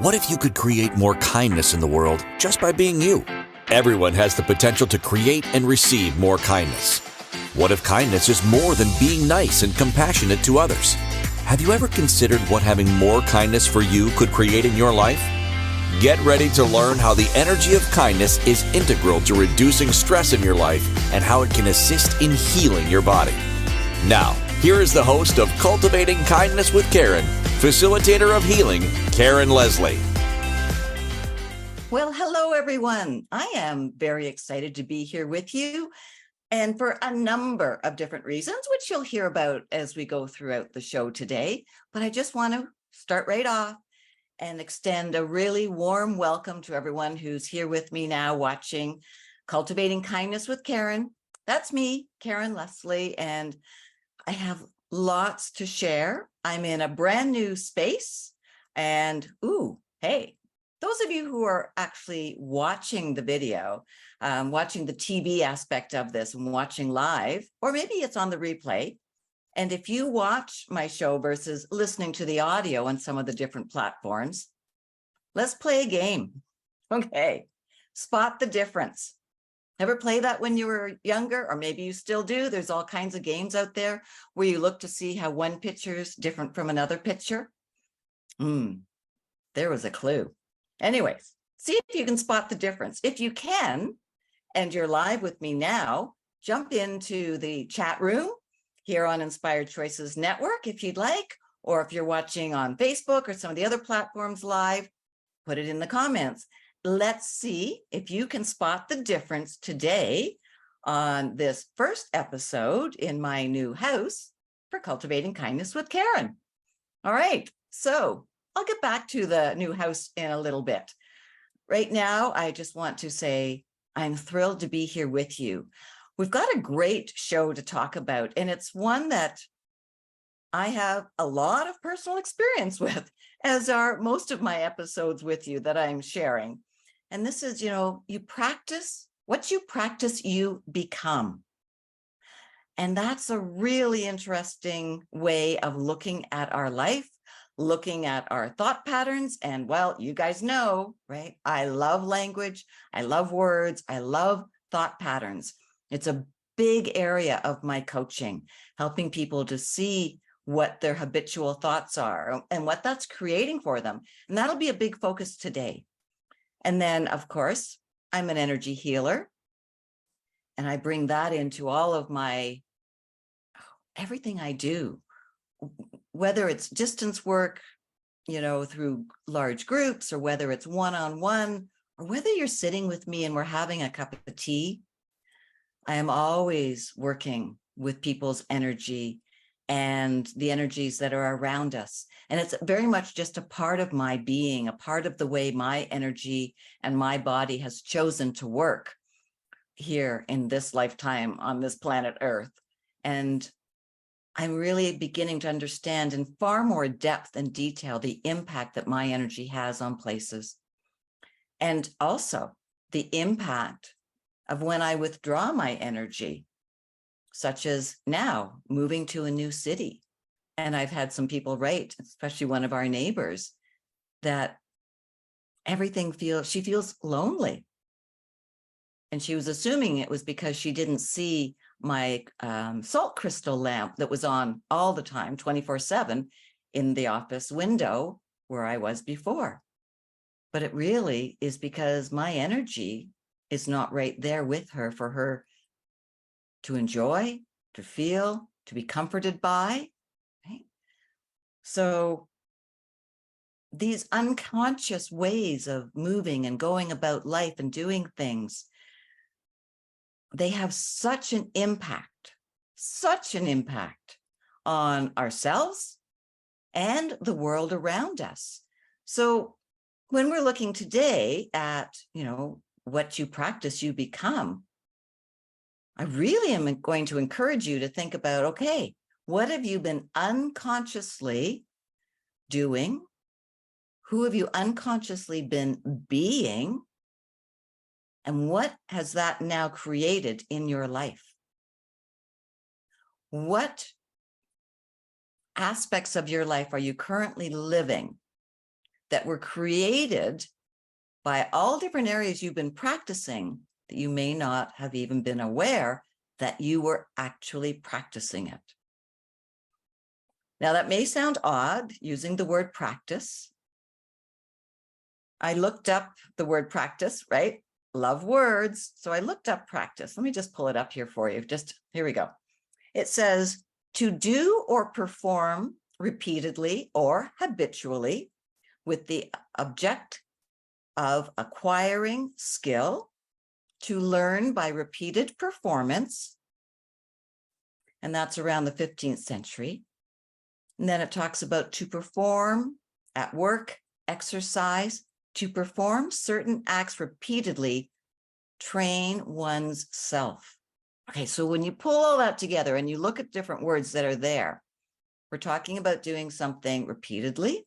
What if you could create more kindness in the world just by being you? Everyone has the potential to create and receive more kindness. What if kindness is more than being nice and compassionate to others? Have you ever considered what having more kindness for you could create in your life? Get ready to learn how the energy of kindness is integral to reducing stress in your life and how it can assist in healing your body. Now, here is the host of Cultivating Kindness with Karen, facilitator of healing, Karen Leslie. Well, hello, everyone. I am very excited to be here with you, and for a number of different reasons, which you'll hear about as we go throughout the show today. But I just want to start right off and extend a really warm welcome to everyone who's here with me now watching Cultivating Kindness with Karen. That's me, Karen Leslie, and I have lots to share. I'm in a brand new space, and hey, those of you who are actually watching the video, watching the TV aspect of this and watching live, or maybe it's on the replay. And if you watch my show versus listening to the audio on some of the different platforms, let's play a game. Okay, spot the difference. Ever play that when you were younger, or maybe you still do? There's all kinds of games out there where you look to see how one picture is different from another picture. There was a clue. Anyways, see if you can spot the difference. If you can, and you're live with me now, jump into the chat room here on Inspired Choices Network if you'd like, or if you're watching on Facebook or some of the other platforms live, put it in the comments. Let's see if you can spot the difference today on this first episode in my new house for Cultivating Kindness with Karen. All right, so I'll get back to the new house in a little bit. Right now, I just want to say I'm thrilled to be here with you. We've got a great show to talk about, and it's one that I have a lot of personal experience with, as are most of my episodes with you that I'm sharing. And this is, you practice, what you practice, you become. And that's a really interesting way of looking at our life, looking at our thought patterns. And well, you guys know, right? I love language. I love words. I love thought patterns. It's a big area of my coaching, helping people to see what their habitual thoughts are and what that's creating for them. And that'll be a big focus today. And then, of course, I'm an energy healer, and I bring that into all of my, everything I do, whether it's distance work, through large groups, or whether it's one-on-one, or whether you're sitting with me and we're having a cup of tea. I am always working with people's energy and the energies that are around us. And it's very much just a part of my being, a part of the way my energy and my body has chosen to work here in this lifetime on this planet Earth. And I'm really beginning to understand in far more depth and detail the impact that my energy has on places. And also the impact of when I withdraw my energy, such as now moving to a new city. And I've had some people write, especially one of our neighbors, that she feels lonely. And she was assuming it was because she didn't see my salt crystal lamp that was on all the time, 24/7 in the office window where I was before. But it really is because my energy is not right there with her for her to enjoy, to feel, to be comforted by. Right? So these unconscious ways of moving and going about life and doing things, they have such an impact on ourselves and the world around us. So when we're looking today at, what you practice, you become, I really am going to encourage you to think about, okay, what have you been unconsciously doing? Who have you unconsciously been being? And what has that now created in your life? What aspects of your life are you currently living that were created by all different areas you've been practicing that you may not have even been aware that you were actually practicing it. Now, that may sound odd using the word practice. I looked up the word practice, right? Love words. So I looked up practice. Let me just pull it up here for you. Here we go. It says to do or perform repeatedly or habitually with the object of acquiring skill, to learn by repeated performance. And that's around the 15th century. And then it talks about to perform at work, exercise, to perform certain acts repeatedly, train one's self. Okay, so when you pull all that together and you look at different words that are there, we're talking about doing something repeatedly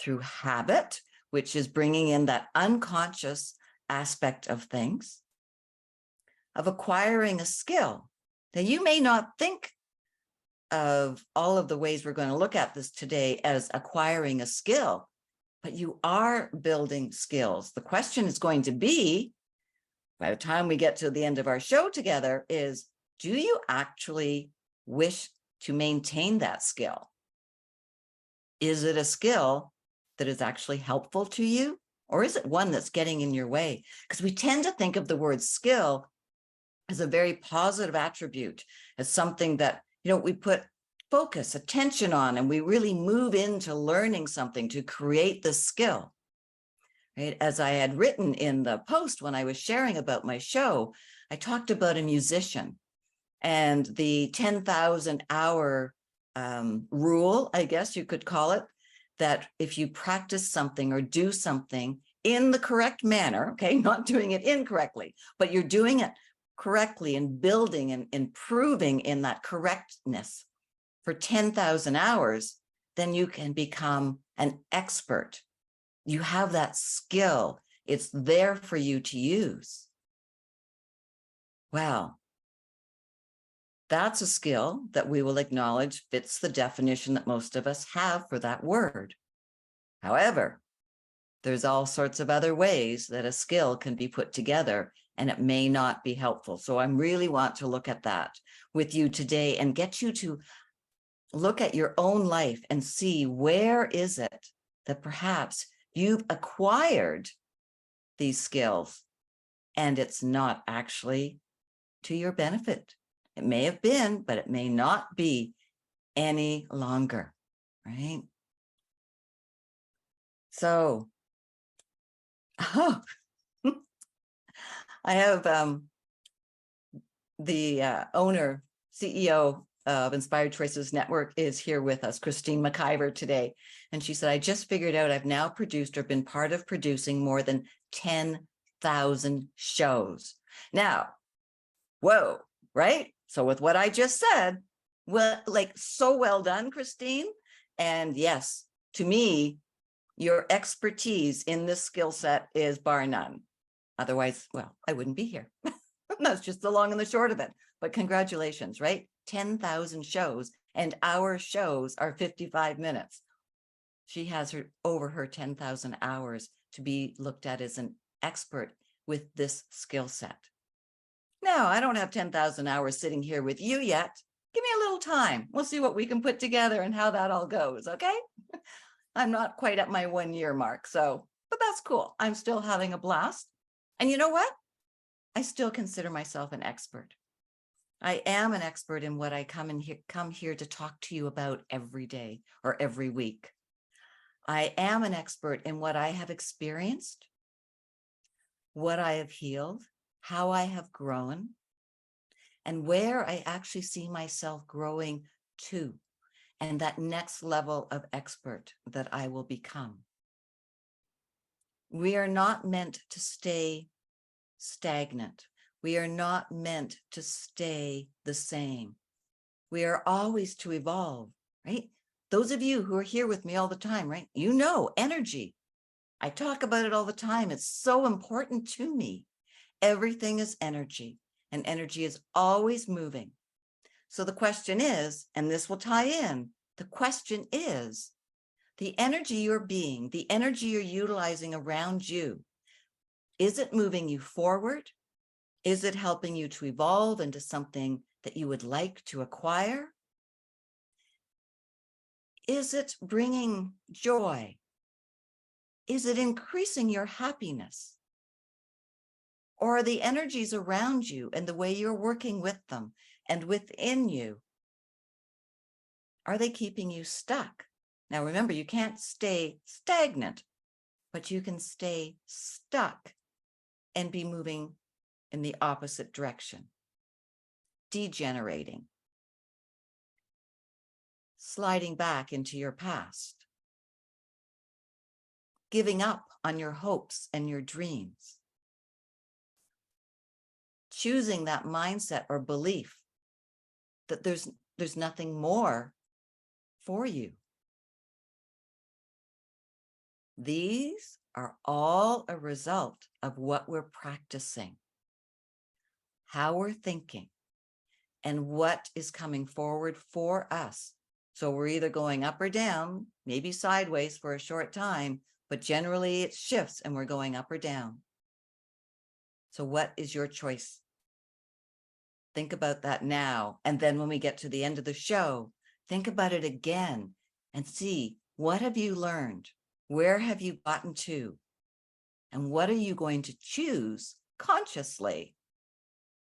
through habit, which is bringing in that unconscious aspect of things, of acquiring a skill. Now, you may not think of all of the ways we're going to look at this today as acquiring a skill, but you are building skills. The question is going to be, by the time we get to the end of our show together, is do you actually wish to maintain that skill? Is it a skill that is actually helpful to you? Or is it one that's getting in your way? Because we tend to think of the word skill as a very positive attribute, as something that, we put focus, attention on, and we really move into learning something to create the skill. Right? As I had written in the post when I was sharing about my show, I talked about a musician and the 10,000 hour rule, I guess you could call it, that if you practice something or do something in the correct manner, okay, not doing it incorrectly, but you're doing it correctly and building and improving in that correctness for 10,000 hours, then you can become an expert. You have that skill. It's there for you to use. Well, that's a skill that we will acknowledge fits the definition that most of us have for that word. However, there's all sorts of other ways that a skill can be put together, and it may not be helpful. So I really want to look at that with you today and get you to look at your own life and see where is it that perhaps you've acquired these skills and it's not actually to your benefit. It may have been, but it may not be any longer, right? So, I have the owner, CEO of Inspired Choices Network is here with us, Christine McIver, today. And she said, I just figured out I've now produced or been part of producing more than 10,000 shows. Now, whoa, right? So with what I just said, well, so well done, Christine. And yes, to me, your expertise in this skill set is bar none. Otherwise, well, I wouldn't be here. That's just the long and the short of it. But congratulations, right? 10,000 shows, and our shows are 55 minutes. She has over her 10,000 hours to be looked at as an expert with this skill set. Now, I don't have 10,000 hours sitting here with you yet. Give me a little time. We'll see what we can put together and how that all goes, okay? I'm not quite at my 1 year mark, but that's cool. I'm still having a blast. And you know what? I still consider myself an expert. I am an expert in what I come here to talk to you about every day or every week. I am an expert in what I have experienced, what I have healed, how I have grown, and where I actually see myself growing to, and that next level of expert that I will become. We are not meant to stay stagnant. We are not meant to stay the same. We are always to evolve, right? Those of you who are here with me all the time, right? You know, energy. I talk about it all the time. It's so important to me. Everything is energy, and energy is always moving. So the question is, and this will tie in, the question is, The energy you're being, the energy you're utilizing around you, is it moving you forward? Is it helping you to evolve into something that you would like to acquire? Is it bringing joy? Is it increasing your happiness? Or are the energies around you and the way you're working with them and within you, are they keeping you stuck? Now, remember, you can't stay stagnant, but you can stay stuck and be moving in the opposite direction, degenerating, sliding back into your past, giving up on your hopes and your dreams, choosing that mindset or belief that there's nothing more for you. These are all a result of what we're practicing, how we're thinking, and what is coming forward for us. So we're either going up or down, maybe sideways for a short time, but generally it shifts and we're going up or down. So what is your choice? Think about that now. And then when we get to the end of the show, think about it again and see, what have you learned? Where have you gotten to? And what are you going to choose consciously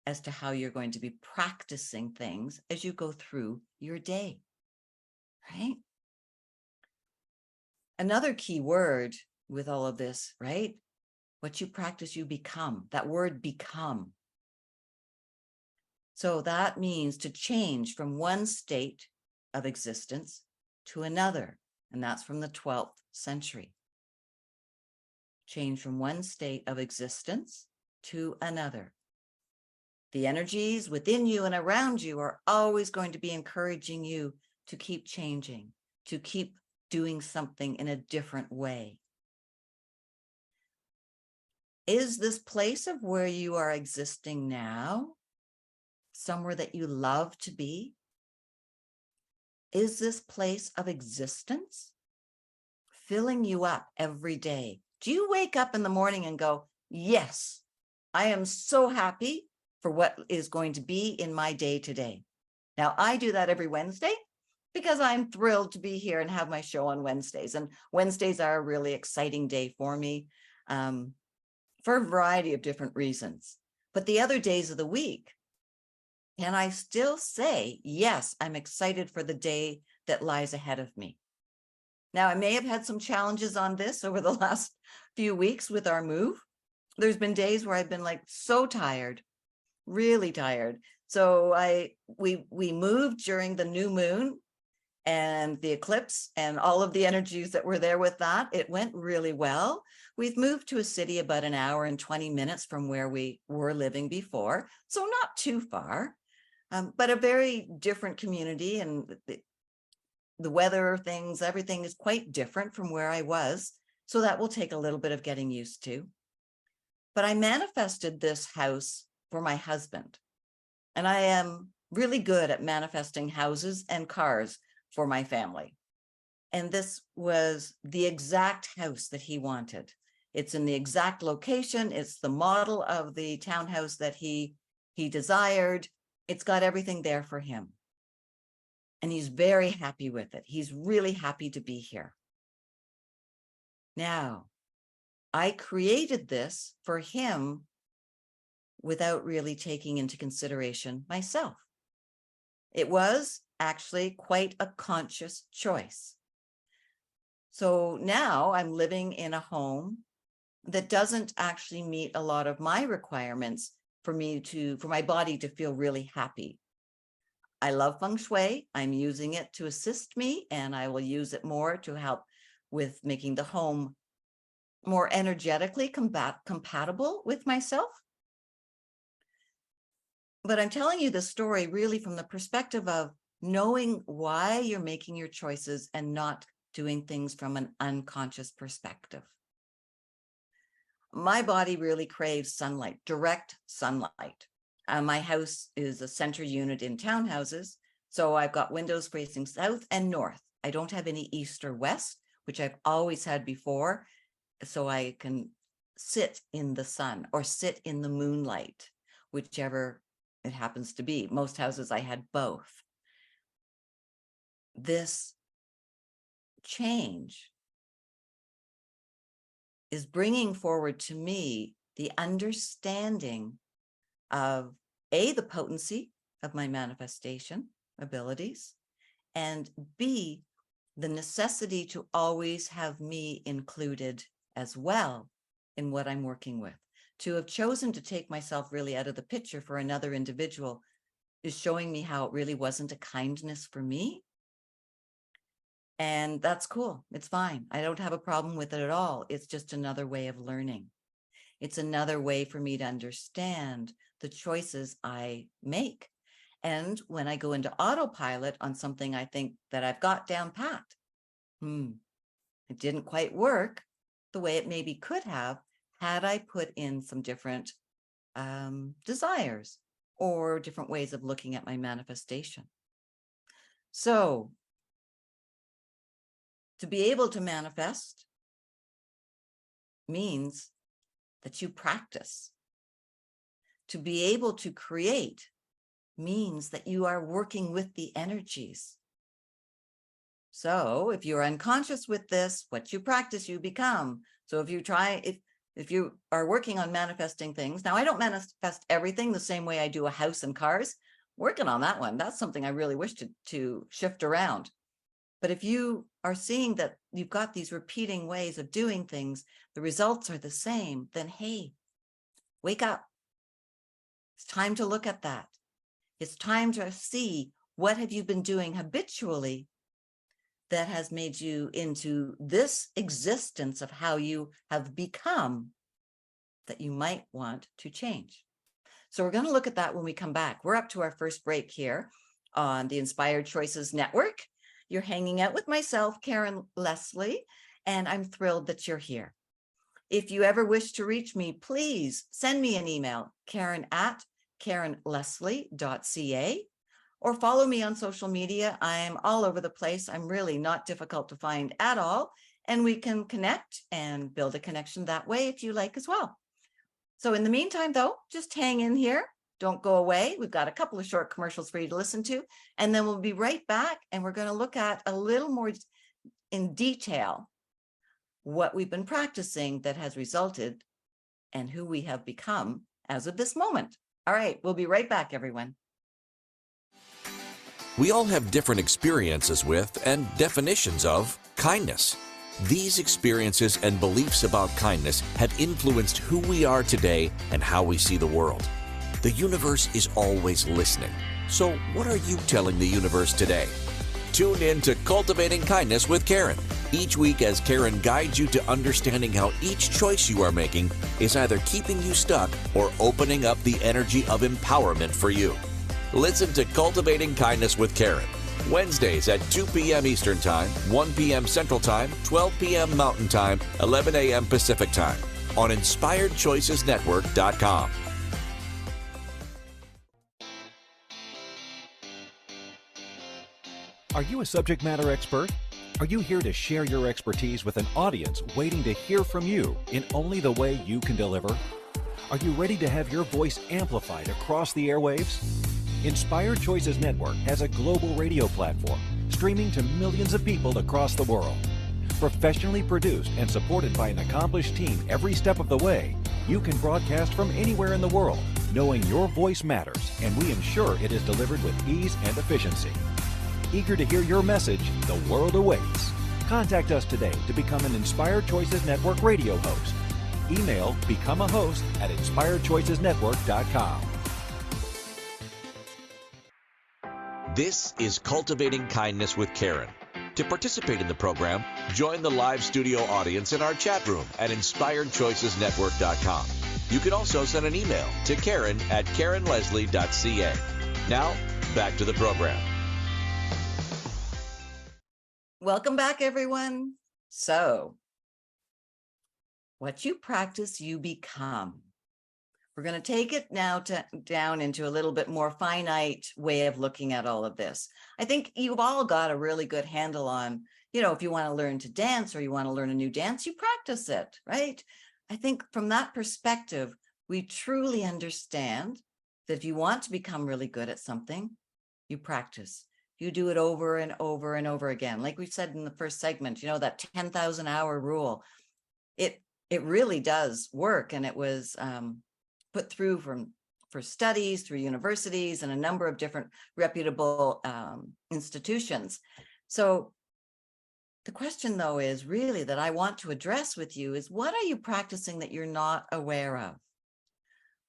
as to how you're going to be practicing things as you go through your day, right? Another key word with all of this, right? What you practice, you become. That word become. So that means to change from one state of existence to another. And that's from the 12th century. Change from one state of existence to another. The energies within you and around you are always going to be encouraging you to keep changing, to keep doing something in a different way. Is this place of where you are existing now somewhere that you love to be? Is this place of existence filling you up every day? Do you wake up in the morning and go, yes, I am so happy for what is going to be in my day today? Now, I do that every Wednesday because I'm thrilled to be here and have my show on Wednesdays. And Wednesdays are a really exciting day for me for a variety of different reasons. But the other days of the week, can I still say, yes, I'm excited for the day that lies ahead of me? Now, I may have had some challenges on this over the last few weeks with our move. There's been days where I've been like so tired, really tired. So we moved during the new moon and the eclipse and all of the energies that were there with that. It went really well. We've moved to a city about an hour and 20 minutes from where we were living before. So not too far, but a very different community, and the weather, things, everything is quite different from where I was. So that will take a little bit of getting used to. But I manifested this house for my husband. And I am really good at manifesting houses and cars for my family. And this was the exact house that he wanted. It's in the exact location. It's the model of the townhouse that he desired. It's got everything there for him. And he's very happy with it. He's really happy to be here. Now, I created this for him without really taking into consideration myself. It was actually quite a conscious choice. So now I'm living in a home that doesn't actually meet a lot of my requirements for my body to feel really happy. I love feng shui. I'm using it to assist me, and I will use it more to help with making the home more energetically compatible with myself. But I'm telling you this story really from the perspective of knowing why you're making your choices and not doing things from an unconscious perspective. My body really craves sunlight, direct sunlight. My house is a center unit in townhouses, so I've got windows facing south and north. I don't have any east or west, which I've always had before, so I can sit in the sun or sit in the moonlight, whichever it happens to be. Most houses I had both. This change is bringing forward to me the understanding of A, the potency of my manifestation abilities, and B, the necessity to always have me included as well in what I'm working with. To have chosen to take myself really out of the picture for another individual is showing me how it really wasn't a kindness for me. And that's cool. It's fine. I don't have a problem with it at all. It's just another way of learning. It's another way for me to understand the choices I make. And when I go into autopilot on something I think that I've got down pat, it didn't quite work the way it maybe could have had I put in some different desires or different ways of looking at my manifestation. So to be able to manifest means that you practice. To be able to create means that you are working with the energies. So if you're unconscious with this, what you practice, you become. So if you try, if you are working on manifesting things, now I don't manifest everything the same way I do a house and cars. Working on that one, that's something I really wish to shift around. But if you are seeing that you've got these repeating ways of doing things, the results are the same, then hey, wake up. It's time to look at that. It's time to see what have you been doing habitually that has made you into this existence of how you have become that you might want to change. So we're going to look at that when we come back. We're up to our first break here on the Inspired Choices Network. You're hanging out with myself, Karen Leslie, and I'm thrilled that you're here. If you ever wish to reach me, please send me an email, karen@karenleslie.ca, or follow me on social media. I'm all over the place. I'm really not difficult to find at all, and we can connect and build a connection that way if you like as well. So in the meantime, though, just hang in here. Don't go away. We've got a couple of short commercials for you to listen to, and then we'll be right back, and we're going to look at a little more in detail what we've been practicing that has resulted and who we have become as of this moment. All right, we'll be right back, everyone. We all have different experiences with and definitions of kindness. These experiences and beliefs about kindness have influenced who we are today and how we see the world. The universe is always listening. So what are you telling the universe today? Tune in to Cultivating Kindness with Karen. Each week as Karen guides you to understanding how each choice you are making is either keeping you stuck or opening up the energy of empowerment for you. Listen to Cultivating Kindness with Karen. Wednesdays at 2 p.m. Eastern Time, 1 p.m. Central Time, 12 p.m. Mountain Time, 11 a.m. Pacific Time on InspiredChoicesNetwork.com. Are you a subject matter expert? Are you here to share your expertise with an audience waiting to hear from you in only the way you can deliver? Are you ready to have your voice amplified across the airwaves? Inspired Choices Network has a global radio platform streaming to millions of people across the world. Professionally produced and supported by an accomplished team every step of the way, you can broadcast from anywhere in the world, knowing your voice matters, and we ensure it is delivered with ease and efficiency. Eager to hear your message, the world awaits. Contact us today to become an Inspired Choices Network radio host. Email becomeahost@inspiredchoicesnetwork.com. This is Cultivating Kindness with Karen. To participate in the program, join the live studio audience in our chat room at InspiredChoicesNetwork.com. You can also send an email to Karen@KarenLeslie.ca. Now, back to the program. Welcome back, everyone. So, what you practice, you become. We're going to take it now down into a little bit more finite way of looking at all of this. I think you've all got a really good handle on, if you want to learn to dance or you want to learn a new dance, you practice it, right? I think from that perspective, we truly understand that if you want to become really good at something, you practice. You do it over and over and over again. Like we said in the first segment, that 10,000 hour rule, it really does work. And it was put through for studies through universities and a number of different reputable institutions. So the question, though, is really that I want to address with you is, what are you practicing that you're not aware of?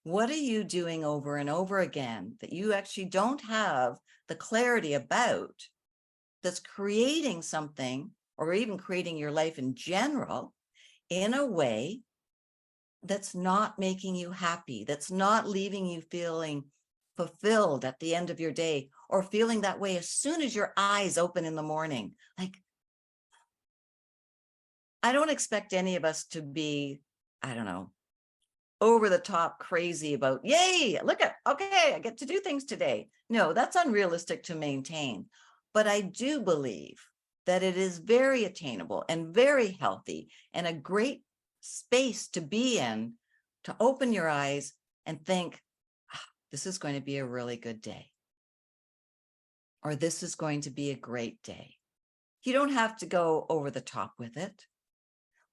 What are you doing over and over again that you actually don't have the clarity about, that's creating something, or even creating your life in general in a way that's not making you happy, that's not leaving you feeling fulfilled at the end of your day, or feeling that way as soon as your eyes open in the morning? Like, I don't expect any of us to be, I don't know, over the top crazy about, yay, okay, I get to do things today. No, that's unrealistic to maintain. But I do believe that it is very attainable and very healthy and a great space to be in, to open your eyes and think, this is going to be a really good day, or this is going to be a great day. You don't have to go over the top with it.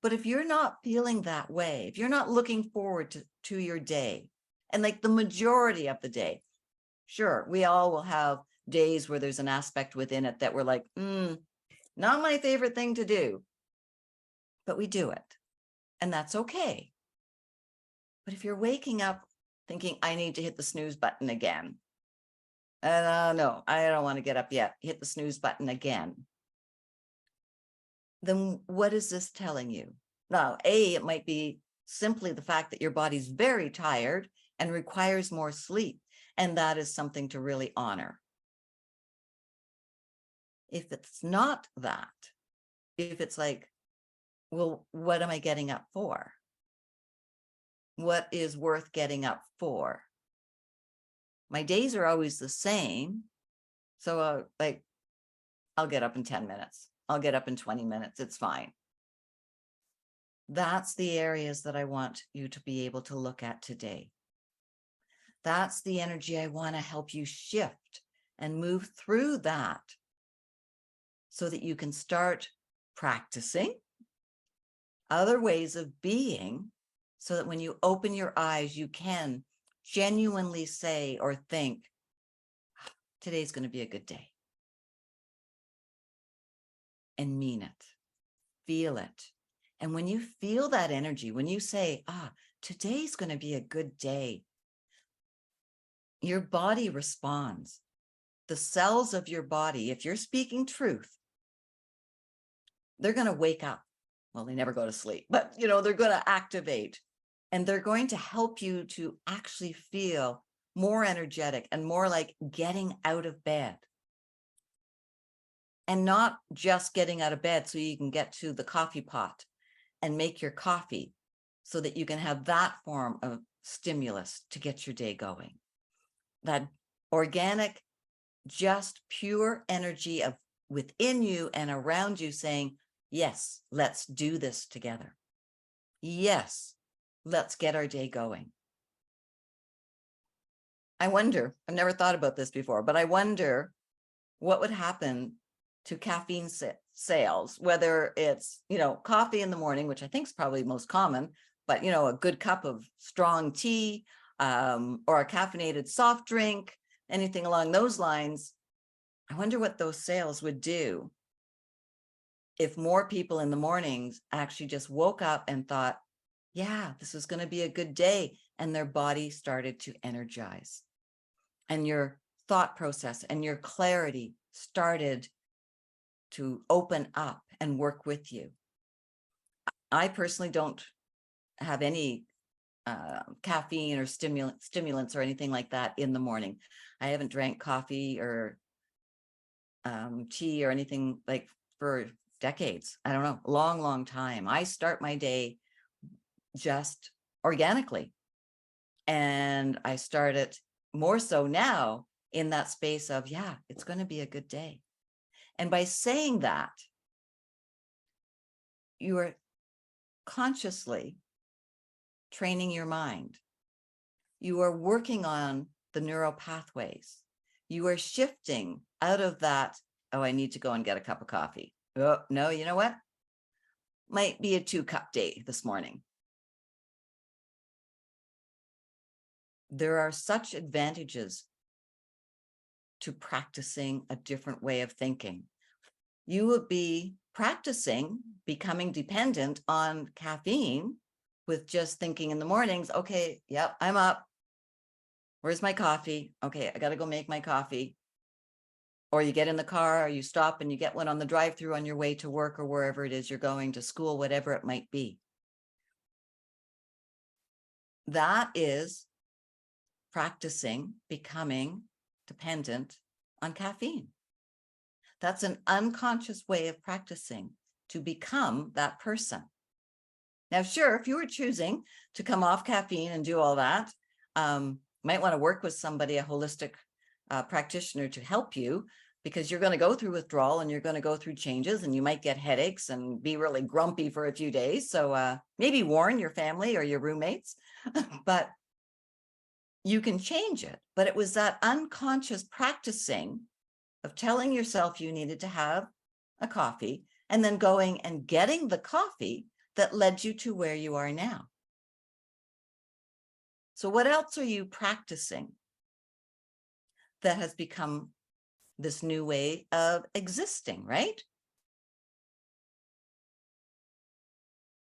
But if you're not feeling that way, if you're not looking forward to your day, and like the majority of the day, sure, we all will have days where there's an aspect within it that we're like, not my favorite thing to do, but we do it. And that's okay. But if you're waking up thinking, I need to hit the snooze button again, no, I don't want to get up yet, hit the snooze button again, then what is this telling you? Now, it might be simply the fact that your body's very tired and requires more sleep. And that is something to really honor. If it's not that, if it's like, well, what am I getting up for? What is worth getting up for? My days are always the same. So I'll get up in 10 minutes. I'll get up in 20 minutes. It's fine. That's the areas that I want you to be able to look at today. That's the energy I want to help you shift and move through that, so that you can start practicing other ways of being, so that when you open your eyes, you can genuinely say or think, today's going to be a good day. And mean it, feel it. And when you feel that energy, when you say, today's going to be a good day, your body responds. The cells of your body, if you're speaking truth, they're going to wake up. Well, they never go to sleep, but they're going to activate, and they're going to help you to actually feel more energetic and more like getting out of bed. And not just getting out of bed so you can get to the coffee pot and make your coffee, so that you can have that form of stimulus to get your day going. That organic, just pure energy of within you and around you saying, yes, let's do this together. Yes, let's get our day going. I wonder, I've never thought about this before, but I wonder what would happen to caffeine sales, whether it's, coffee in the morning, which I think is probably most common, but, a good cup of strong tea, or a caffeinated soft drink, anything along those lines. I wonder what those sales would do if more people in the mornings actually just woke up and thought, yeah, this is going to be a good day. And their body started to energize. And your thought process and your clarity started to open up and work with you. I personally don't have any caffeine or stimulants or anything like that in the morning. I haven't drank coffee or tea or anything like for decades. I don't know, long time. I start my day just organically. And I start it more so now in that space of, yeah, it's going to be a good day. And by saying that, you are consciously training your mind. You are working on the neural pathways. You are shifting out of that, oh, I need to go and get a cup of coffee. Oh, no, you know what? Might be a 2-cup day this morning. There are such advantages to practicing a different way of thinking. You would be practicing becoming dependent on caffeine with just thinking in the mornings, okay, yep, I'm up. Where's my coffee? Okay, I got to go make my coffee. Or you get in the car, or you stop and you get one on the drive-through on your way to work or wherever it is you're going, to school, whatever it might be. That is practicing becoming dependent on caffeine. That's an unconscious way of practicing to become that person. Now, sure, if you were choosing to come off caffeine and do all that, might want to work with somebody, a holistic practitioner, to help you, because you're going to go through withdrawal and you're going to go through changes, and you might get headaches and be really grumpy for a few days. So maybe warn your family or your roommates, but you can change it. But it was that unconscious practicing of telling yourself you needed to have a coffee and then going and getting the coffee that led you to where you are now. So what else are you practicing that has become this new way of existing, right?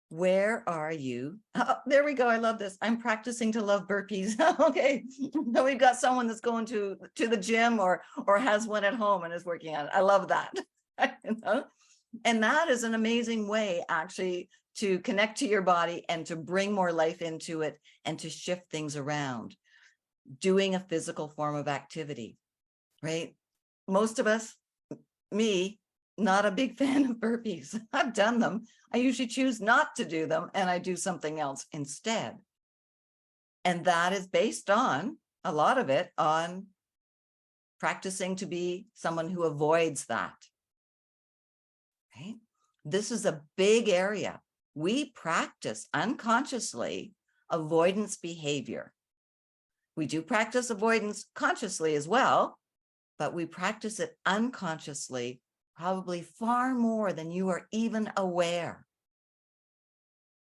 Where are you? Oh, there we go. I love this. I'm practicing to love burpees. Okay. So we've got someone that's going to the gym or has one at home and is working on it. I love that. You know? And that is an amazing way actually to connect to your body and to bring more life into it and to shift things around. Doing a physical form of activity, right? Most of us, me, not a big fan of burpees. I've done them. I usually choose not to do them, and I do something else instead. And that is based on, a lot of it, on practicing to be someone who avoids that, right? This is a big area. We practice unconsciously avoidance behavior. We do practice avoidance consciously as well, but we practice it unconsciously, probably far more than you are even aware.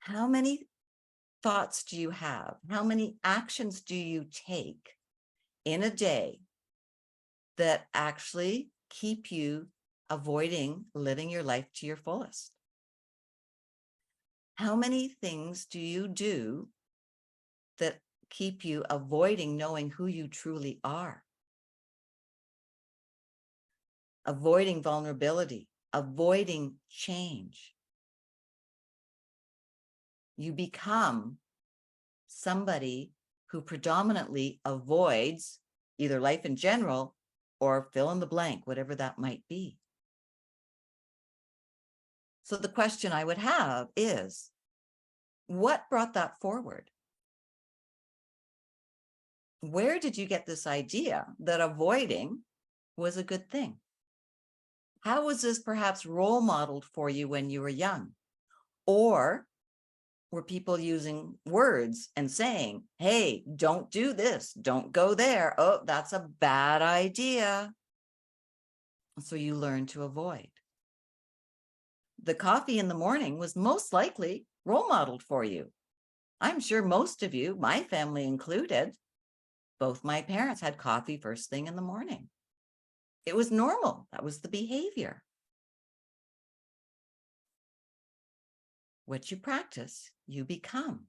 How many thoughts do you have? How many actions do you take in a day that actually keep you avoiding living your life to your fullest? How many things do you do that keep you avoiding knowing who you truly are? Avoiding vulnerability, avoiding change. You become somebody who predominantly avoids either life in general or fill in the blank, whatever that might be. So the question I would have is, what brought that forward? Where did you get this idea that avoiding was a good thing? How was this perhaps role modeled for you when you were young? Or were people using words and saying, hey, don't do this, don't go there. Oh, that's a bad idea. So you learn to avoid. The coffee in the morning was most likely role modeled for you. I'm sure most of you, my family included, both my parents had coffee first thing in the morning. It was normal. That was the behavior. What you practice, you become.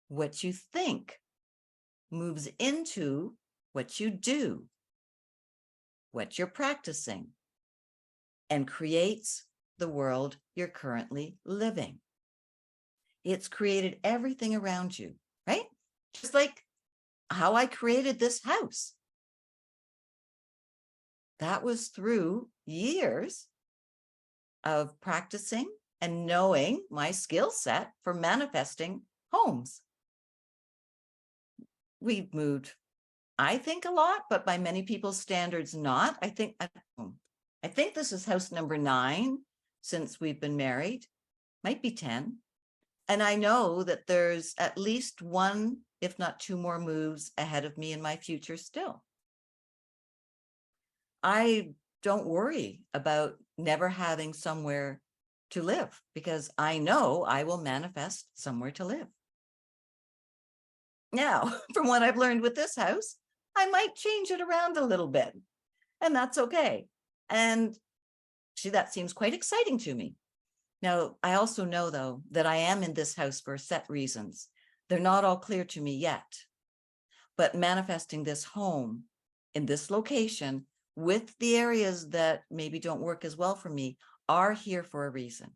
What you think moves into what you do, what you're practicing, and creates the world you're currently living. It's created everything around you, right? Just like how I created this house. That was through years of practicing and knowing my skill set for manifesting homes. We've moved, I think, a lot, but by many people's standards, not. I think this is house number 9. since we've been married, might be 10. And I know that there's at least one, if not two more moves ahead of me in my future still. I don't worry about never having somewhere to live because I know I will manifest somewhere to live. Now, from what I've learned with this house, I might change it around a little bit, and that's okay. And that seems quite exciting to me. Now, I also know, though, that I am in this house for set reasons. They're not all clear to me yet, but manifesting this home in this location with the areas that maybe don't work as well for me are here for a reason.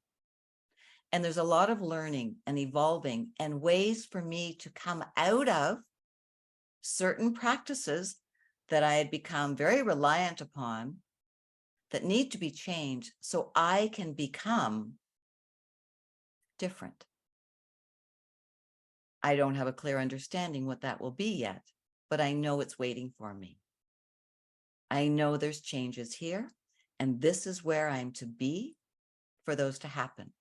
And there's a lot of learning and evolving and ways for me to come out of certain practices that I had become very reliant upon that need to be changed so I can become different. I don't have a clear understanding what that will be yet, but I know it's waiting for me. I know there's changes here, and this is where I'm to be for those to happen.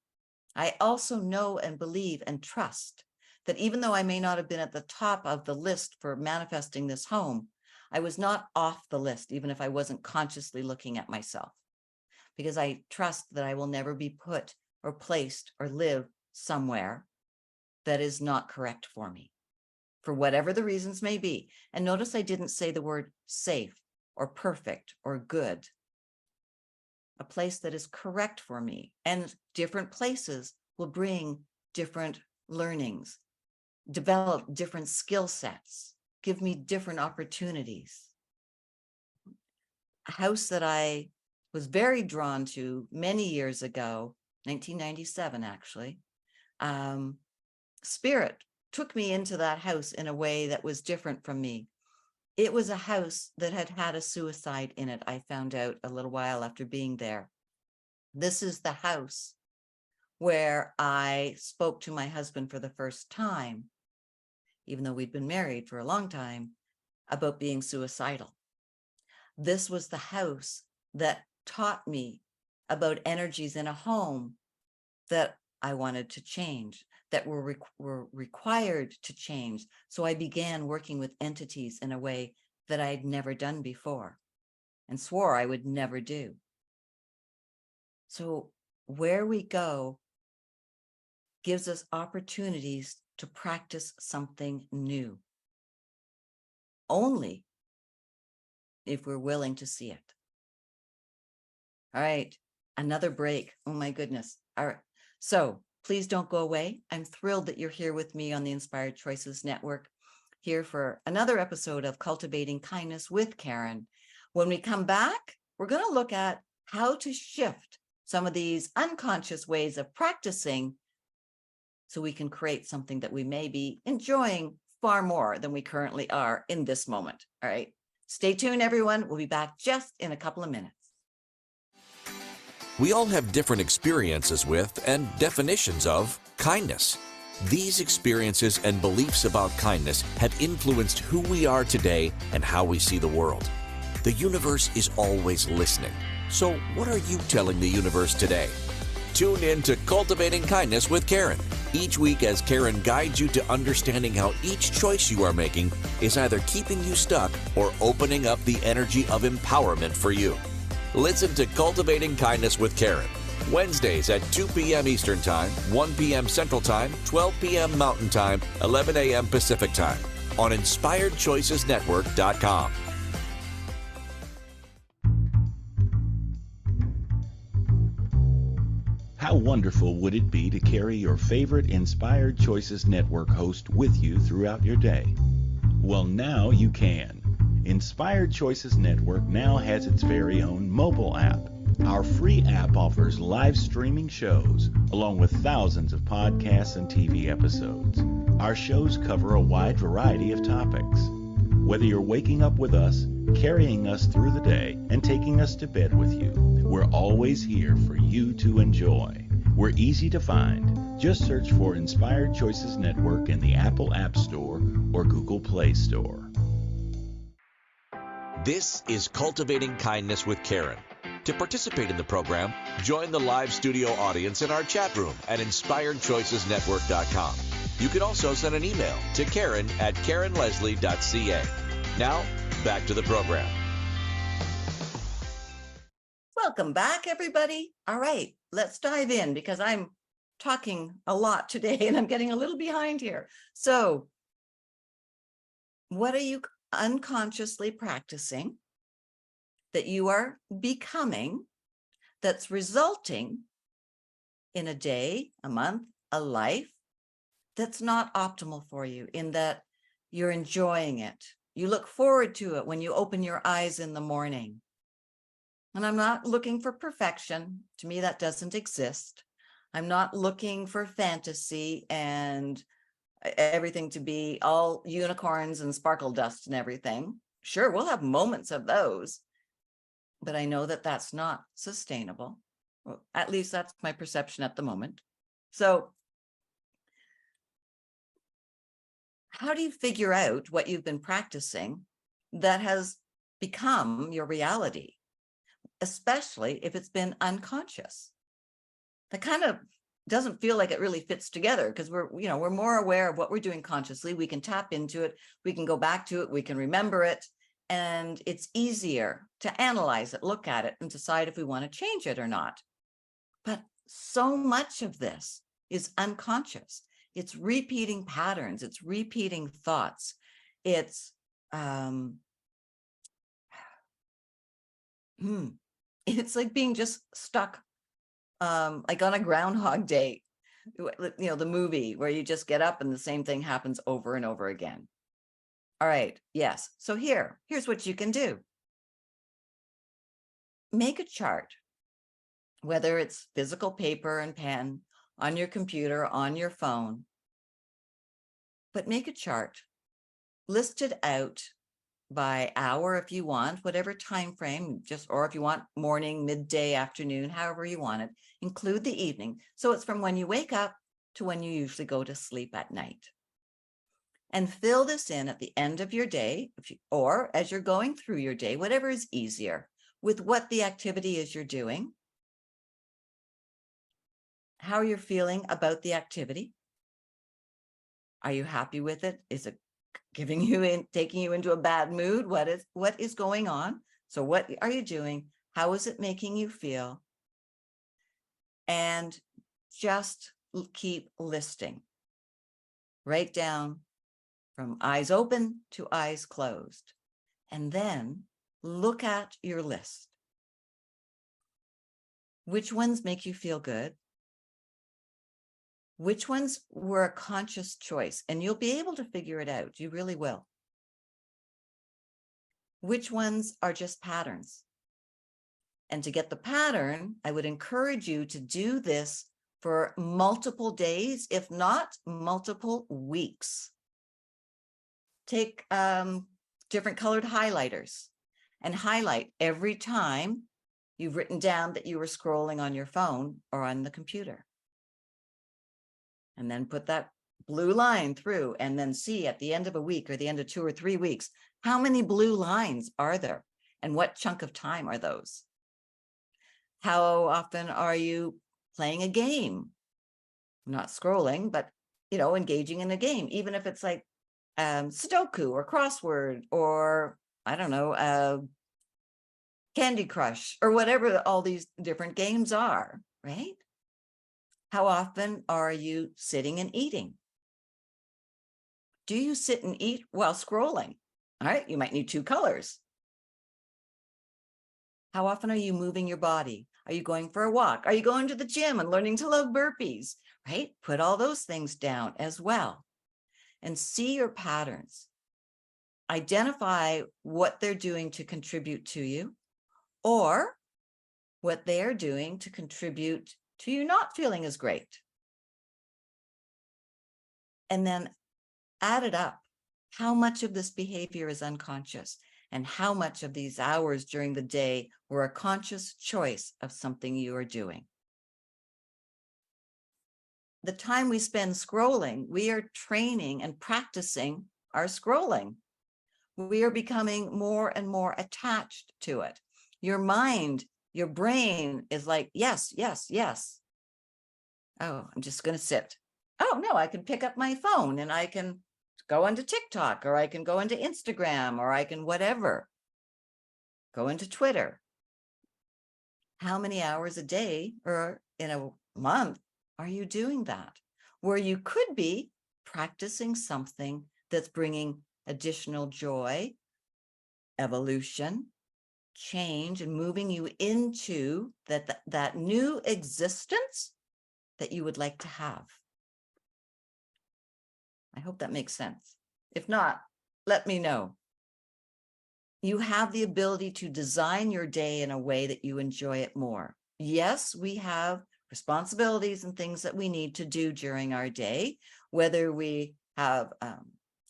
I also know and believe and trust that even though I may not have been at the top of the list for manifesting this home, I was not off the list, even if I wasn't consciously looking at myself, because I trust that I will never be put or placed or live somewhere that is not correct for me, for whatever the reasons may be. And notice I didn't say the word safe or perfect or good. A place that is correct for me, and different places will bring different learnings, develop different skill sets, give me different opportunities. A house that I was very drawn to many years ago, 1997 actually, Spirit took me into that house in a way that was different from me. It was a house that had had a suicide in it, I found out a little while after being there. This is the house where I spoke to my husband for the first time, even though we'd been married for a long time, about being suicidal. This was the house that taught me about energies in a home that I wanted to change, that were required to change. So I began working with entities in a way that I had never done before and swore I would never do. So where we go gives us opportunities to practice something new, only if we're willing to see it. All right, another break. Oh my goodness. All right. So please don't go away. I'm thrilled that you're here with me on the Inspired Choices Network, here for another episode of Cultivating Kindness with Karen. When we come back, we're going to look at how to shift some of these unconscious ways of practicing so we can create something that we may be enjoying far more than we currently are in this moment. All right. Stay tuned, everyone. We'll be back just in a couple of minutes. We all have different experiences with and definitions of kindness. These experiences and beliefs about kindness have influenced who we are today and how we see the world. The universe is always listening. So what are you telling the universe today? Tune in to Cultivating Kindness with Karen each week as Karen guides you to understanding how each choice you are making is either keeping you stuck or opening up the energy of empowerment for you. Listen to Cultivating Kindness with Karen, Wednesdays at 2 p.m. Eastern Time, 1 p.m. Central Time, 12 p.m. Mountain Time, 11 a.m. Pacific Time on InspiredChoicesNetwork.com. How wonderful would it be to carry your favorite Inspired Choices Network host with you throughout your day? Well, now you can. Inspired Choices Network now has its very own mobile app. Our free app offers live streaming shows, along with thousands of podcasts and TV episodes. Our shows cover a wide variety of topics. Whether you're waking up with us, carrying us through the day, and taking us to bed with you, we're always here for you to enjoy. We're easy to find. Just search for Inspired Choices Network in the Apple App Store or Google Play Store. This is Cultivating Kindness with Karen. To participate in the program, join the live studio audience in our chat room at inspiredchoicesnetwork.com. You can also send an email to Karen@KarenLeslie.ca. Now, back to the program. Welcome back, everybody. All right, let's dive in because I'm talking a lot today and I'm getting a little behind here. So, what are you unconsciously practicing that you are becoming that's resulting in a day, a month, a life that's not optimal for you, in that you're enjoying it? You look forward to it when you open your eyes in the morning. And I'm not looking for perfection. To me, that doesn't exist. I'm not looking for fantasy and everything to be all unicorns and sparkle dust and everything. Sure, we'll have moments of those, but I know that that's not sustainable. Well, at least that's my perception at the moment. So how do you figure out what you've been practicing that has become your reality, especially if it's been unconscious? That kind of doesn't feel like it really fits together, because we're more aware of what we're doing consciously. We can tap into it, we can go back to it, we can remember it, and it's easier to analyze it, look at it, and decide if we want to change it or not. But so much of this is unconscious. It's repeating patterns, it's repeating thoughts. It's it's like being just stuck like on a Groundhog Day, the movie where you just get up and the same thing happens over and over again. All right, yes. So here's what you can do. Make a chart, whether it's physical paper and pen, on your computer, on your phone, but make a chart. List it out by hour if you want, whatever time frame, or if you want morning, midday, afternoon, however you want it. Include the evening. So it's from when you wake up to when you usually go to sleep at night. And fill this in at the end of your day, or as you're going through your day, whatever is easier, with what the activity is you're doing, how you're feeling about the activity. Are you happy with it? Is it taking you into a bad mood? What is going on? So what are you doing? How is it making you feel? And just keep listing. Write down from eyes open to eyes closed. And then look at your list. Which ones make you feel good? Which ones were a conscious choice? And you'll be able to figure it out. You really will. Which ones are just patterns? And to get the pattern, I would encourage you to do this for multiple days, if not multiple weeks. Take different colored highlighters and highlight every time you've written down that you were scrolling on your phone or on the computer. And then put that blue line through, and then see at the end of a week or the end of 2 or 3 weeks, how many blue lines are there and what chunk of time are those? How often are you playing a game? Not scrolling, but, engaging in a game, even if it's like Sudoku or crossword or, I don't know, Candy Crush or whatever all these different games are, right? How often are you sitting and eating? Do you sit and eat while scrolling? All right, you might need 2 colors. How often are you moving your body? Are you going for a walk? Are you going to the gym and learning to love burpees, right? Put all those things down as well and see your patterns. Identify what they're doing to contribute to you, or what they're doing to contribute to you not feeling as great. And then add it up. How much of this behavior is unconscious, and how much of these hours during the day were a conscious choice of something you are doing? The time we spend scrolling, we are training and practicing our scrolling. We are becoming more and more attached to it. Your mind Your brain is like, yes, yes, yes. Oh, I'm just going to sit. Oh, no, I can pick up my phone and I can go onto TikTok, or I can go into Instagram, or I can whatever, go into Twitter. How many hours a day or in a month are you doing that? Where you could be practicing something that's bringing additional joy, evolution, change, and moving you into that new existence that you would like to have. I hope that makes sense. If not, let me know. You have the ability to design your day in a way that you enjoy it more. Yes, we have responsibilities and things that we need to do during our day, whether we have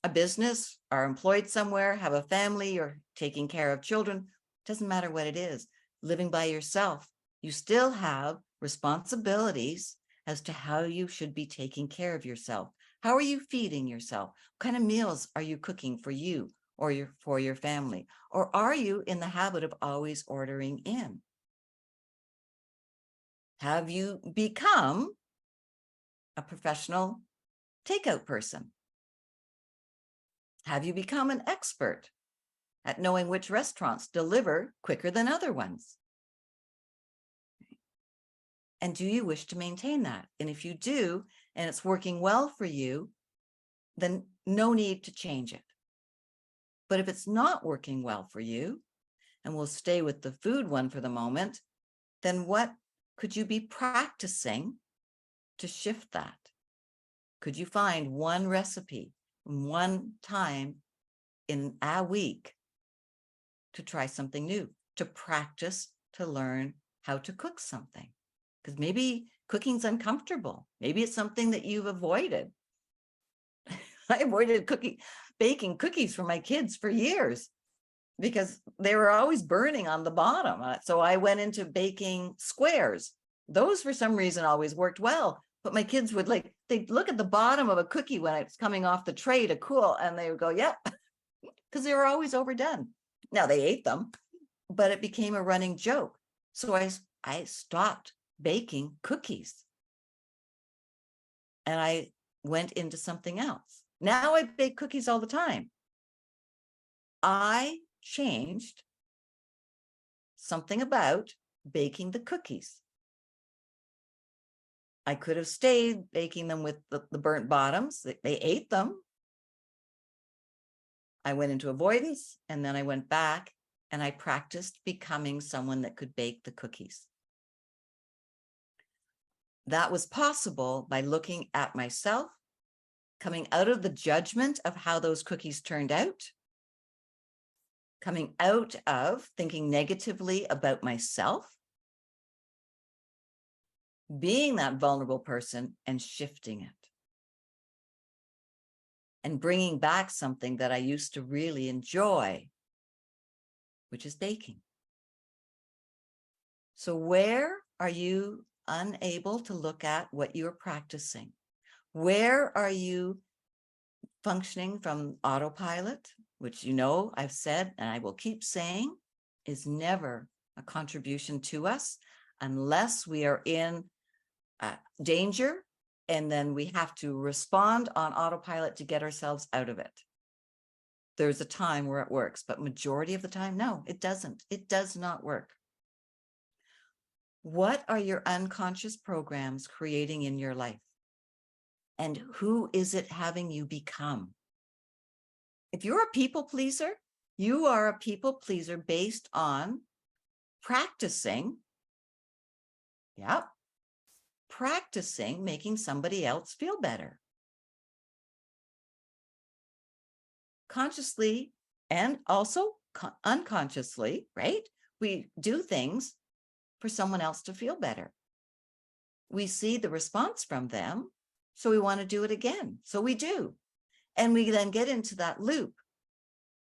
a business, are employed somewhere, have a family, or taking care of children. Doesn't matter what it is. Living by yourself, you still have responsibilities as to how you should be taking care of yourself. How are you feeding yourself? What kind of meals are you cooking for you or for your family? Or are you in the habit of always ordering in? Have you become a professional takeout person? Have you become an expert at knowing which restaurants deliver quicker than other ones? And do you wish to maintain that? And if you do, and it's working well for you, then no need to change it. But if it's not working well for you, and we'll stay with the food one for the moment, then what could you be practicing to shift that? Could you find one recipe, one time in a week to try something new, to practice, to learn how to cook something? Because maybe cooking's uncomfortable. Maybe it's something that you've avoided. I avoided baking cookies for my kids for years because they were always burning on the bottom. So I went into baking squares. Those, for some reason, always worked well. But my kids would they'd look at the bottom of a cookie when it's coming off the tray to cool, and they would go, yep, because they were always overdone. Now they ate them, but it became a running joke. So I stopped baking cookies. And I went into something else. Now I bake cookies all the time. I changed something about baking the cookies. I could have stayed baking them with the burnt bottoms. They ate them. I went into avoidance, and then I went back and I practiced becoming someone that could bake the cookies. That was possible by looking at myself, coming out of the judgment of how those cookies turned out, coming out of thinking negatively about myself, being that vulnerable person and shifting it, and bringing back something that I used to really enjoy, which is baking. So where are you unable to look at what you're practicing? Where are you functioning from autopilot, which I've said, and I will keep saying, is never a contribution to us unless we are in danger, and then we have to respond on autopilot to get ourselves out of it. There's a time where it works, but majority of the time, no, it doesn't. It does not work. What are your unconscious programs creating in your life? And who is it having you become? If you're a people pleaser, you are a people pleaser based on practicing making somebody else feel better. Consciously and also unconsciously, right? We do things for someone else to feel better. We see the response from them, so we want to do it again. So we do. And we then get into that loop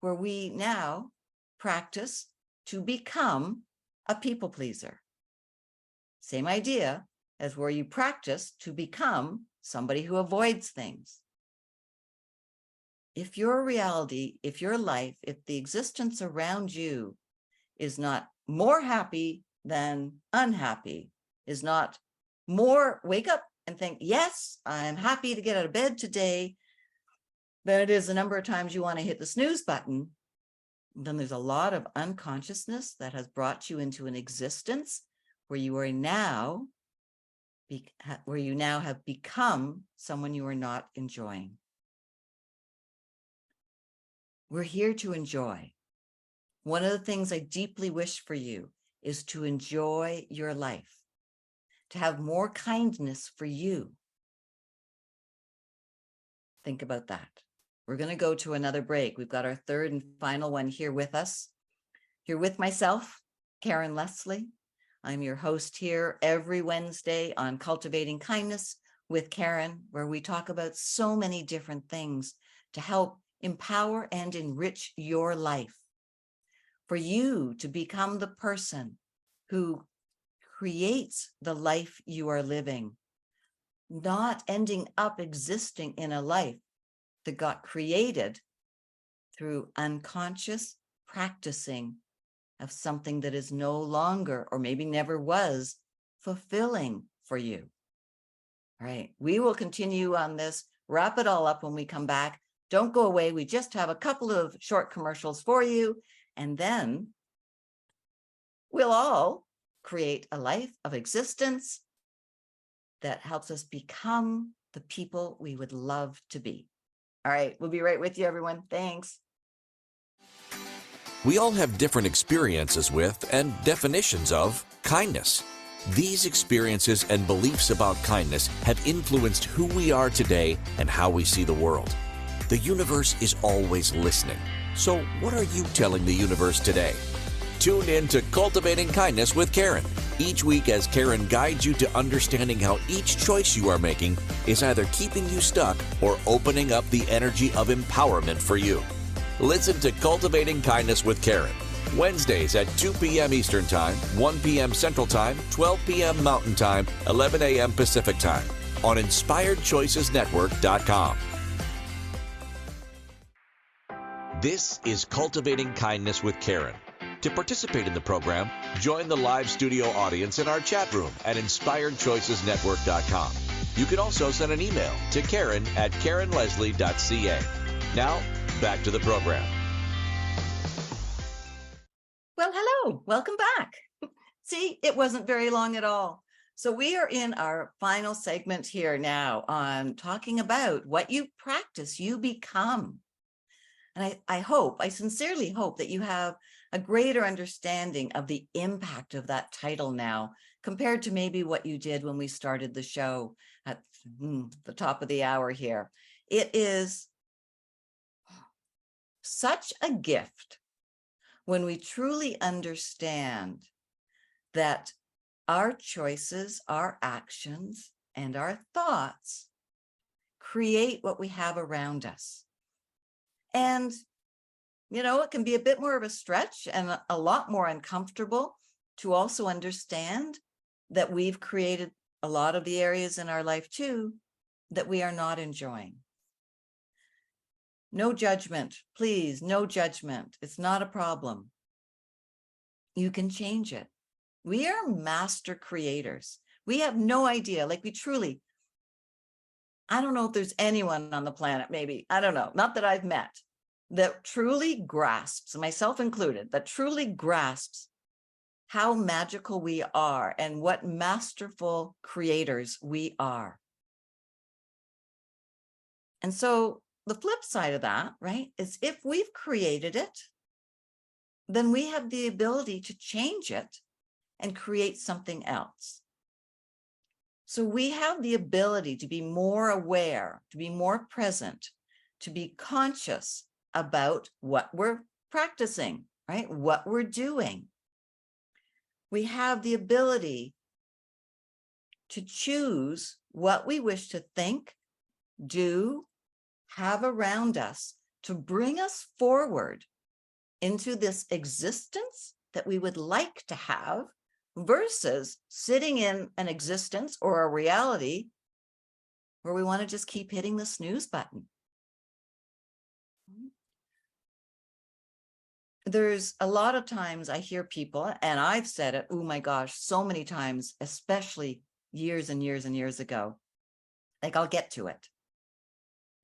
where we now practice to become a people pleaser. Same idea as where you practice to become somebody who avoids things. If your reality, if your life, if the existence around you is not more happy, than unhappy, is not more wake up and think, yes, I'm happy to get out of bed today, than it is the number of times you want to hit the snooze button. Then there's a lot of unconsciousness that has brought you into an existence where you are now, where you now have become someone you are not enjoying. We're here to enjoy. One of the things I deeply wish for you is to enjoy your life, to have more kindness for you. Think about that. We're going to go to another break. We've got our third and final one here with us. Here with myself, Karen Leslie. I'm your host here every Wednesday on Cultivating Kindness with Karen, where we talk about so many different things to help empower and enrich your life, for you to become the person who creates the life you are living, not ending up existing in a life that got created through unconscious practicing of something that is no longer, or maybe never was, fulfilling for you. All right, we will continue on this, wrap it all up when we come back. Don't go away. We just have a couple of short commercials for you, and then we'll all create a life of existence that helps us become the people we would love to be. All right, we'll be right with you, everyone. Thanks. We all have different experiences with and definitions of kindness. These experiences and beliefs about kindness have influenced who we are today and how we see the world. The universe is always listening. So what are you telling the universe today? Tune in to Cultivating Kindness with Karen each week as Karen guides you to understanding how each choice you are making is either keeping you stuck or opening up the energy of empowerment for you. Listen to Cultivating Kindness with Karen, Wednesdays at 2 p.m. Eastern Time, 1 p.m. Central Time, 12 p.m. Mountain Time, 11 a.m. Pacific Time on InspiredChoicesNetwork.com. This is Cultivating Kindness with Karen. To participate in the program, join the live studio audience in our chat room at InspiredChoicesNetwork.com. You can also send an email to Karen@KarenLeslie.ca. Now, back to the program. Well, hello, welcome back. See, it wasn't very long at all. So we are in our final segment here now on talking about what you practice, you become. And I sincerely hope that you have a greater understanding of the impact of that title now, compared to maybe what you did when we started the show at the top of the hour here. It is such a gift when we truly understand that our choices, our actions, and our thoughts create what we have around us. And, you know, it can be a bit more of a stretch and a lot more uncomfortable to also understand that we've created a lot of the areas in our life too that we are not enjoying. No judgment, please, no judgment. It's not a problem. You can change it. We are master creators. We have no idea, like we truly, I don't know if there's anyone on the planet, maybe, I don't know, not that I've met, that truly grasps, myself included, that truly grasps how magical we are and what masterful creators we are. And so the flip side of that, right, is if we've created it, then we have the ability to change it and create something else. So we have the ability to be more aware, to be more present, to be conscious about what we're practicing, right? What we're doing. We have the ability to choose what we wish to think, do, have around us to bring us forward into this existence that we would like to have, versus sitting in an existence or a reality where we want to just keep hitting the snooze button. there's a lot of times I hear people, and I've said it, oh my gosh, so many times, especially years and years and years ago, like, I'll get to it.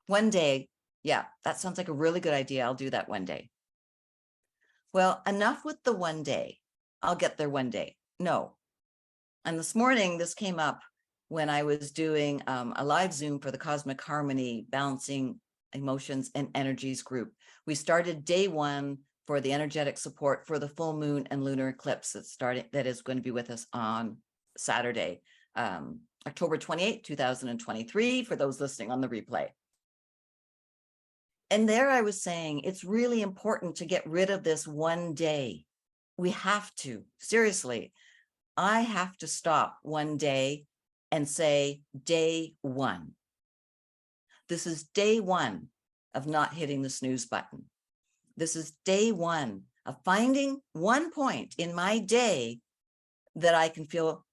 One day, yeah, that sounds like a really good idea. I'll do that one day. Well, enough with the one day. I'll get there one day. No. And this morning, this came up when I was doing a live Zoom for the Cosmic Harmony Balancing Emotions and Energies group. We started day one for the energetic support for the full moon and lunar eclipse that is going to be with us on Saturday, October 28, 2023, for those listening on the replay. And there I was saying, it's really important to get rid of this one day. We have to, seriously, I have to stop one day and say, day one. This is day one of not hitting the snooze button. This is day one of finding one point in my day that I can feel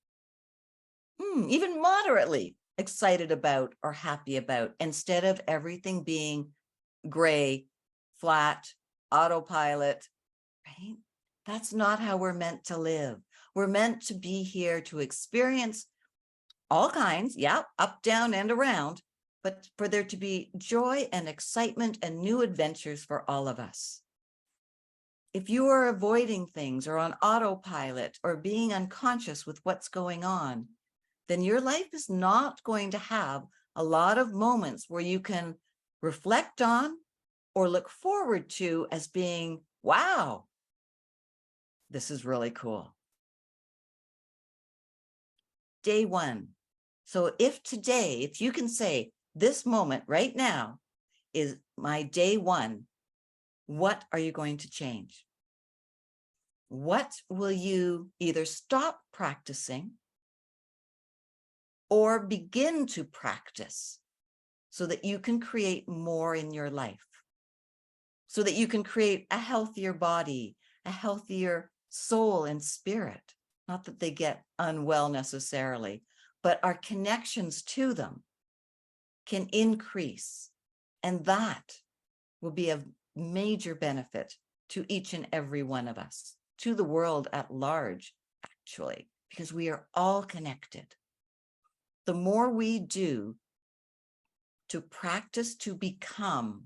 even moderately excited about or happy about, instead of everything being gray, flat, autopilot, right? That's not how we're meant to live. We're meant to be here to experience all kinds, yeah, up, down, and around, but for there to be joy and excitement and new adventures for all of us. If you are avoiding things or on autopilot or being unconscious with what's going on, then your life is not going to have a lot of moments where you can reflect on or look forward to as being, wow, this is really cool. Day one. So if today, if you can say this moment right now is my day one, what are you going to change? What will you either stop practicing or begin to practice so that you can create more in your life, so that you can create a healthier body, a healthier soul and spirit? Not that they get unwell necessarily, but our connections to them can increase. And that will be of major benefit to each and every one of us, to the world at large, actually, because we are all connected. The more we do to practice to become,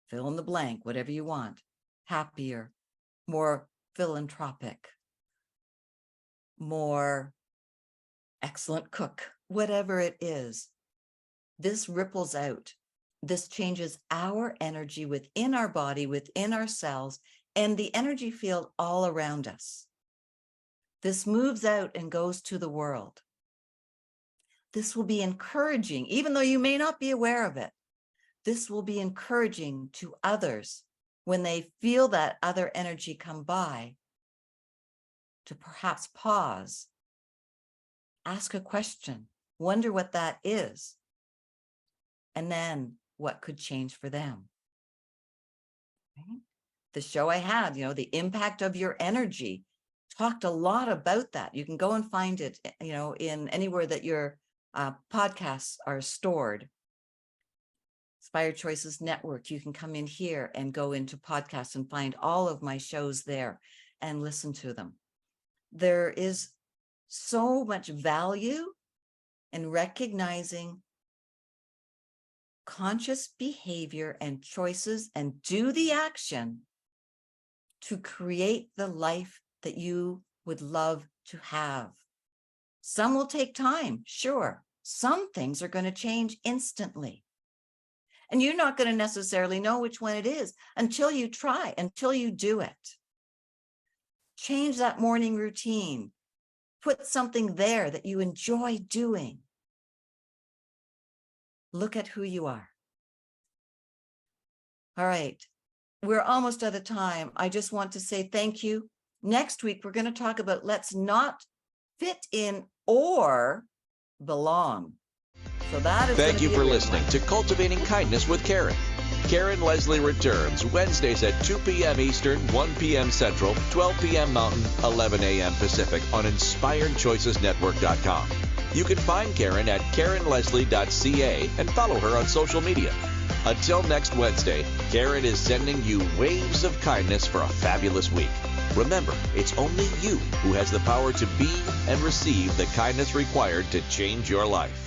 fill in the blank, whatever you want, happier, more philanthropic, more excellent cook, whatever it is, this ripples out. This changes our energy within our body, within our cells, and the energy field all around us. This moves out and goes to the world. This will be encouraging, even though you may not be aware of it. This will be encouraging to others when they feel that other energy come by, to perhaps pause, ask a question, wonder what that is, and then what could change for them. Right? The show I had, the impact of your energy, talked a lot about that. You can go and find it, in anywhere that your podcasts are stored. Inspired Choices Network. You can come in here and go into podcasts and find all of my shows there and listen to them. There is so much value in recognizing conscious behavior and choices and do the action to create the life that you would love to have. Some will take time, sure. Some things are going to change instantly. And you're not going to necessarily know which one it is until you try, until you do it. Change that morning routine. Put something there that you enjoy doing. Look at who you are. All right. We're almost out of time. I just want to say thank you. Next week, we're going to talk about let's not fit in or belong. So that is Thank you for listening to Cultivating Kindness with Karen. Karen Leslie returns Wednesdays at 2 p.m. Eastern, 1 p.m. Central, 12 p.m. Mountain, 11 a.m. Pacific on InspiredChoicesNetwork.com. You can find Karen at KarenLeslie.ca and follow her on social media. Until next Wednesday, Karen is sending you waves of kindness for a fabulous week. Remember, it's only you who has the power to be and receive the kindness required to change your life.